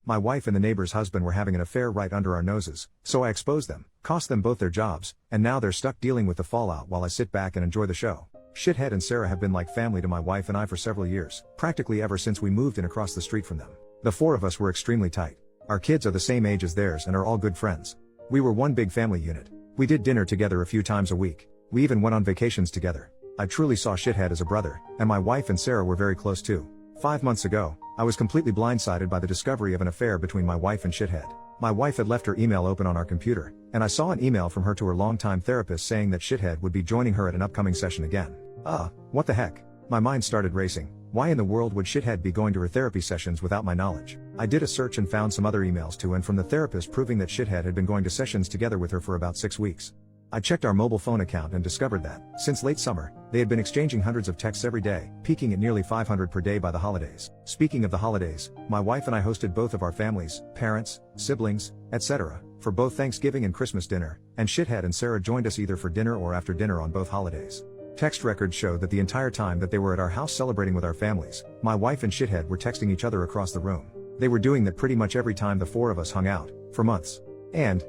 My wife and the neighbor's husband were having an affair right under our noses, so I exposed them, cost them both their jobs, and now they're stuck dealing with the fallout while I sit back and enjoy the show. Shithead and Sarah have been like family to my wife and I for several years, practically ever since we moved in across the street from them. The four of us were extremely tight. Our kids are the same age as theirs and are all good friends. We were one big family unit. We did dinner together a few times a week. We even went on vacations together. I truly saw Shithead as a brother, and my wife and Sarah were very close too. 5 months ago, I was completely blindsided by the discovery of an affair between my wife and Shithead. My wife had left her email open on our computer, and I saw an email from her to her longtime therapist saying that Shithead would be joining her at an upcoming session again. What the heck? My mind started racing. Why in the world would Shithead be going to her therapy sessions without my knowledge? I did a search and found some other emails to and from the therapist proving that Shithead had been going to sessions together with her for about 6 weeks. I checked our mobile phone account and discovered that, since late summer, they had been exchanging hundreds of texts every day, peaking at nearly 500 per day by the holidays. Speaking of the holidays, my wife and I hosted both of our families, parents, siblings, etc., for both Thanksgiving and Christmas dinner, and Shithead and Sarah joined us either for dinner or after dinner on both holidays. Text records show that the entire time that they were at our house celebrating with our families, my wife and Shithead were texting each other across the room. They were doing that pretty much every time the four of us hung out, for months. And,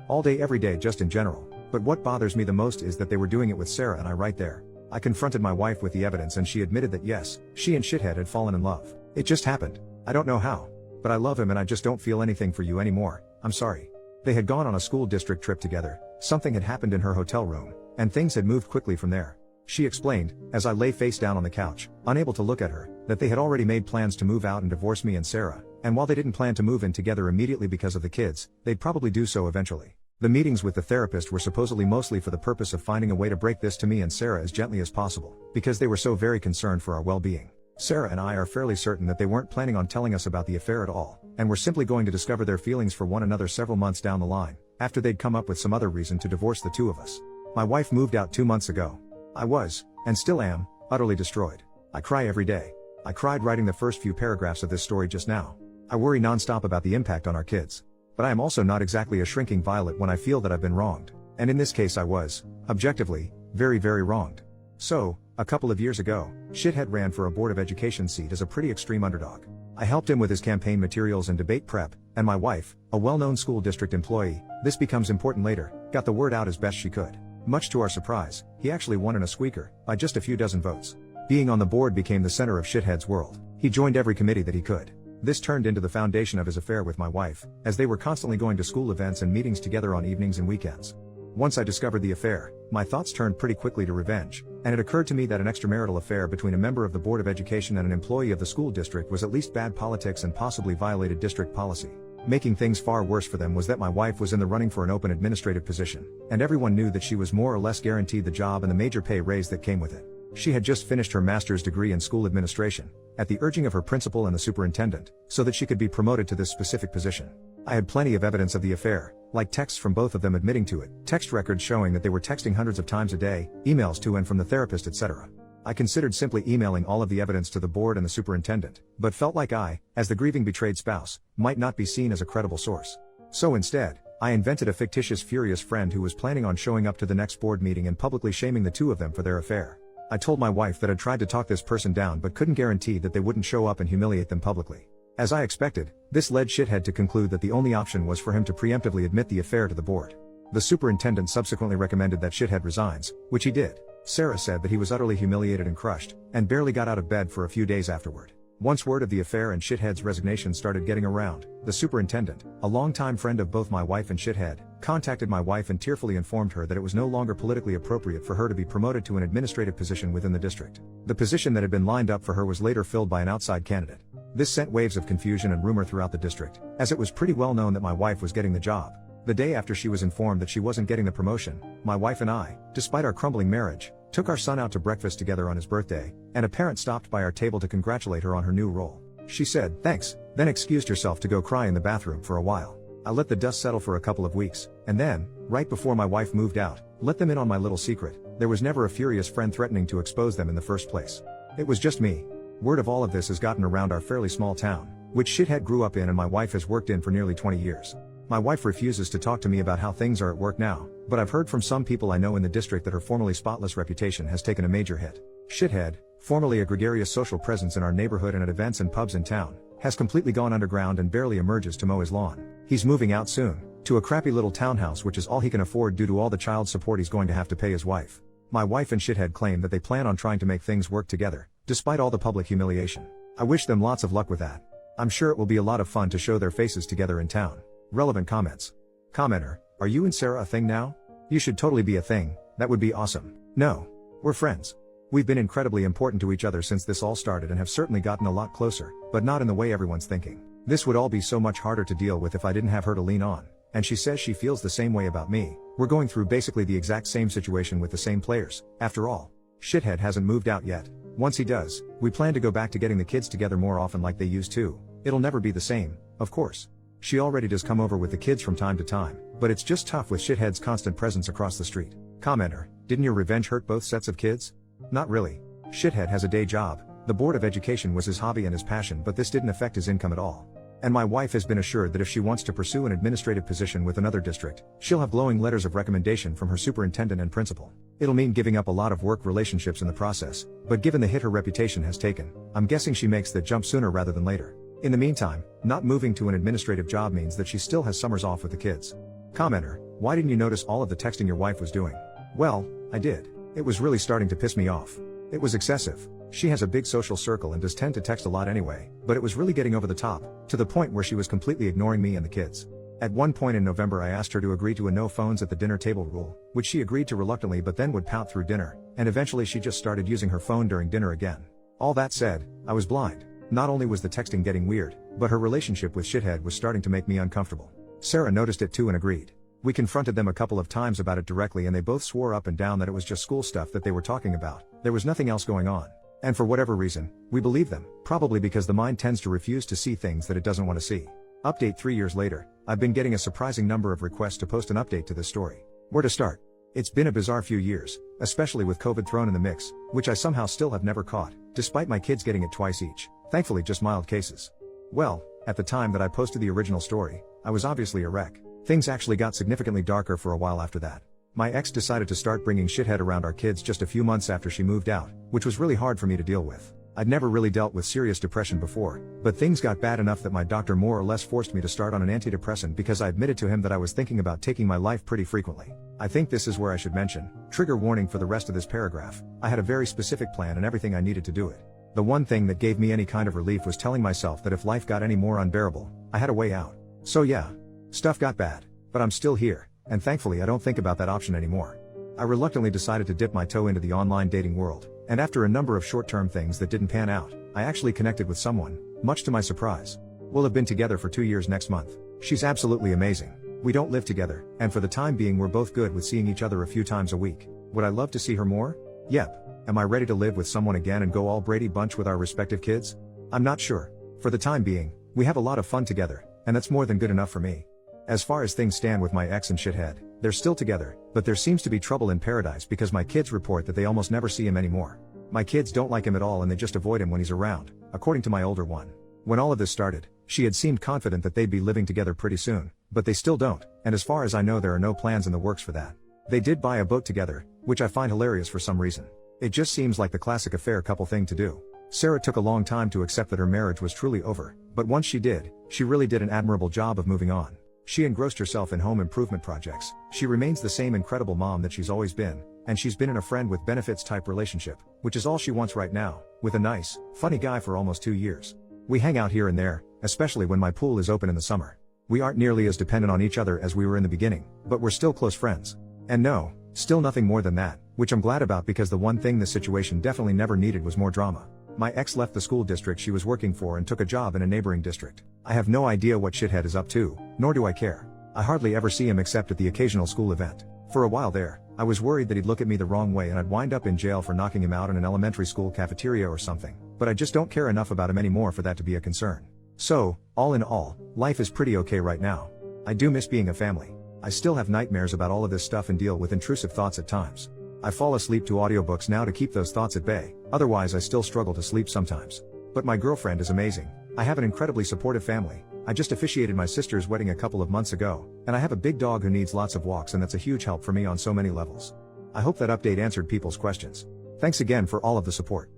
all day every day just in general. But what bothers me the most is that they were doing it with Sarah and I right there. I confronted my wife with the evidence and she admitted that yes, she and Shithead had fallen in love. It just happened. I don't know how. But I love him and I just don't feel anything for you anymore, I'm sorry. They had gone on a school district trip together, something had happened in her hotel room, and things had moved quickly from there. She explained, as I lay face down on the couch, unable to look at her, that they had already made plans to move out and divorce me and Sarah, and while they didn't plan to move in together immediately because of the kids, they'd probably do so eventually. The meetings with the therapist were supposedly mostly for the purpose of finding a way to break this to me and Sarah as gently as possible, because they were so very concerned for our well-being. Sarah and I are fairly certain that they weren't planning on telling us about the affair at all, and were simply going to discover their feelings for one another several months down the line, after they'd come up with some other reason to divorce the two of us. My wife moved out 2 months ago. I was, and still am, utterly destroyed. I cry every day. I cried writing the first few paragraphs of this story just now. I worry nonstop about the impact on our kids. But I am also not exactly a shrinking violet when I feel that I've been wronged. And in this case I was, objectively, very very wronged. So, a couple of years ago, Shithead ran for a Board of Education seat as a pretty extreme underdog. I helped him with his campaign materials and debate prep, and my wife, a well-known school district employee, this becomes important later, got the word out as best she could. Much to our surprise, he actually won in a squeaker, by just a few dozen votes. Being on the board became the center of Shithead's world. He joined every committee that he could. This turned into the foundation of his affair with my wife, as they were constantly going to school events and meetings together on evenings and weekends. Once I discovered the affair, my thoughts turned pretty quickly to revenge, and it occurred to me that an extramarital affair between a member of the Board of Education and an employee of the school district was at least bad politics and possibly violated district policy. Making things far worse for them was that my wife was in the running for an open administrative position, and everyone knew that she was more or less guaranteed the job and the major pay raise that came with it. She had just finished her master's degree in school administration, at the urging of her principal and the superintendent, so that she could be promoted to this specific position. I had plenty of evidence of the affair, like texts from both of them admitting to it, text records showing that they were texting hundreds of times a day, emails to and from the therapist, etc. I considered simply emailing all of the evidence to the board and the superintendent, but felt like I, as the grieving betrayed spouse, might not be seen as a credible source. So instead, I invented a fictitious furious friend who was planning on showing up to the next board meeting and publicly shaming the two of them for their affair. I told my wife that I'd tried to talk this person down but couldn't guarantee that they wouldn't show up and humiliate them publicly. As I expected, this led Shithead to conclude that the only option was for him to preemptively admit the affair to the board. The superintendent subsequently recommended that Shithead resigns, which he did. Sarah said that he was utterly humiliated and crushed, and barely got out of bed for a few days afterward. Once word of the affair and Shithead's resignation started getting around, the superintendent, a longtime friend of both my wife and Shithead, contacted my wife and tearfully informed her that it was no longer politically appropriate for her to be promoted to an administrative position within the district. The position that had been lined up for her was later filled by an outside candidate. This sent waves of confusion and rumor throughout the district, as it was pretty well known that my wife was getting the job. The day after she was informed that she wasn't getting the promotion, my wife and I, despite our crumbling marriage, took our son out to breakfast together on his birthday, and a parent stopped by our table to congratulate her on her new role. She said, "Thanks," then excused herself to go cry in the bathroom for a while. I let the dust settle for a couple of weeks, and then, right before my wife moved out, let them in on my little secret. There was never a furious friend threatening to expose them in the first place. It was just me. Word of all of this has gotten around our fairly small town, which Shithead grew up in and my wife has worked in for nearly 20 years. My wife refuses to talk to me about how things are at work now, but I've heard from some people I know in the district that her formerly spotless reputation has taken a major hit. Shithead, formerly a gregarious social presence in our neighborhood and at events and pubs in town, has completely gone underground and barely emerges to mow his lawn. He's moving out soon, to a crappy little townhouse which is all he can afford due to all the child support he's going to have to pay his wife. My wife and Shithead claim that they plan on trying to make things work together, despite all the public humiliation. I wish them lots of luck with that. I'm sure it will be a lot of fun to show their faces together in town. Relevant comments. Commenter, are you and Sarah a thing now? You should totally be a thing, that would be awesome. No. We're friends. We've been incredibly important to each other since this all started and have certainly gotten a lot closer, but not in the way everyone's thinking. This would all be so much harder to deal with if I didn't have her to lean on, and she says she feels the same way about me. We're going through basically the exact same situation with the same players, after all. Shithead hasn't moved out yet. Once he does, we plan to go back to getting the kids together more often like they used to. It'll never be the same, of course. She already does come over with the kids from time to time, but it's just tough with Shithead's constant presence across the street. Commenter, didn't your revenge hurt both sets of kids? Not really. Shithead has a day job. The Board of Education was his hobby and his passion, but this didn't affect his income at all. And my wife has been assured that if she wants to pursue an administrative position with another district, she'll have glowing letters of recommendation from her superintendent and principal. It'll mean giving up a lot of work relationships in the process, but given the hit her reputation has taken, I'm guessing she makes that jump sooner rather than later. In the meantime, not moving to an administrative job means that she still has summers off with the kids. Commenter, why didn't you notice all of the texting your wife was doing? Well, I did. It was really starting to piss me off. It was excessive. She has a big social circle and does tend to text a lot anyway, but it was really getting over the top, to the point where she was completely ignoring me and the kids. At one point in November I asked her to agree to a no phones at the dinner table rule, which she agreed to reluctantly but then would pout through dinner, and eventually she just started using her phone during dinner again. All that said, I was blind. Not only was the texting getting weird, but her relationship with Shithead was starting to make me uncomfortable. Sarah noticed it too and agreed. We confronted them a couple of times about it directly and they both swore up and down that it was just school stuff that they were talking about. There was nothing else going on. And for whatever reason, we believe them, probably because the mind tends to refuse to see things that it doesn't want to see. Update 3 years later, I've been getting a surprising number of requests to post an update to this story. Where to start? It's been a bizarre few years, especially with COVID thrown in the mix, which I somehow still have never caught, despite my kids getting it twice each. Thankfully just mild cases. Well, at the time that I posted the original story, I was obviously a wreck. Things actually got significantly darker for a while after that. My ex decided to start bringing Shithead around our kids just a few months after she moved out, which was really hard for me to deal with. I'd never really dealt with serious depression before, but things got bad enough that my doctor more or less forced me to start on an antidepressant because I admitted to him that I was thinking about taking my life pretty frequently. I think this is where I should mention, trigger warning for the rest of this paragraph, I had a very specific plan and everything I needed to do it. The one thing that gave me any kind of relief was telling myself that if life got any more unbearable, I had a way out. So yeah, stuff got bad, but I'm still here, and thankfully I don't think about that option anymore. I reluctantly decided to dip my toe into the online dating world, and after a number of short-term things that didn't pan out, I actually connected with someone, much to my surprise. We'll have been together for 2 years next month. She's absolutely amazing. We don't live together, and for the time being we're both good with seeing each other a few times a week. Would I love to see her more? Yep. Am I ready to live with someone again and go all Brady Bunch with our respective kids? I'm not sure. For the time being, we have a lot of fun together, and that's more than good enough for me. As far as things stand with my ex and Shithead, they're still together, but there seems to be trouble in paradise because my kids report that they almost never see him anymore. My kids don't like him at all and they just avoid him when he's around, according to my older one. When all of this started, she had seemed confident that they'd be living together pretty soon, but they still don't, and as far as I know there are no plans in the works for that. They did buy a boat together, which I find hilarious for some reason. It just seems like the classic affair couple thing to do. Sarah took a long time to accept that her marriage was truly over, but once she did, she really did an admirable job of moving on. She engrossed herself in home improvement projects, she remains the same incredible mom that she's always been, and she's been in a friend with benefits type relationship, which is all she wants right now, with a nice, funny guy for almost 2 years. We hang out here and there, especially when my pool is open in the summer. We aren't nearly as dependent on each other as we were in the beginning, but we're still close friends. And no, still nothing more than that, which I'm glad about because the one thing this situation definitely never needed was more drama. My ex left the school district she was working for and took a job in a neighboring district. I have no idea what Shithead is up to, nor do I care. I hardly ever see him except at the occasional school event. For a while there, I was worried that he'd look at me the wrong way and I'd wind up in jail for knocking him out in an elementary school cafeteria or something, but I just don't care enough about him anymore for that to be a concern. So, all in all, life is pretty okay right now. I do miss being a family. I still have nightmares about all of this stuff and deal with intrusive thoughts at times. I fall asleep to audiobooks now to keep those thoughts at bay, otherwise I still struggle to sleep sometimes. But my girlfriend is amazing. I have an incredibly supportive family. I just officiated my sister's wedding a couple of months ago, and I have a big dog who needs lots of walks and that's a huge help for me on so many levels. I hope that update answered people's questions. Thanks again for all of the support.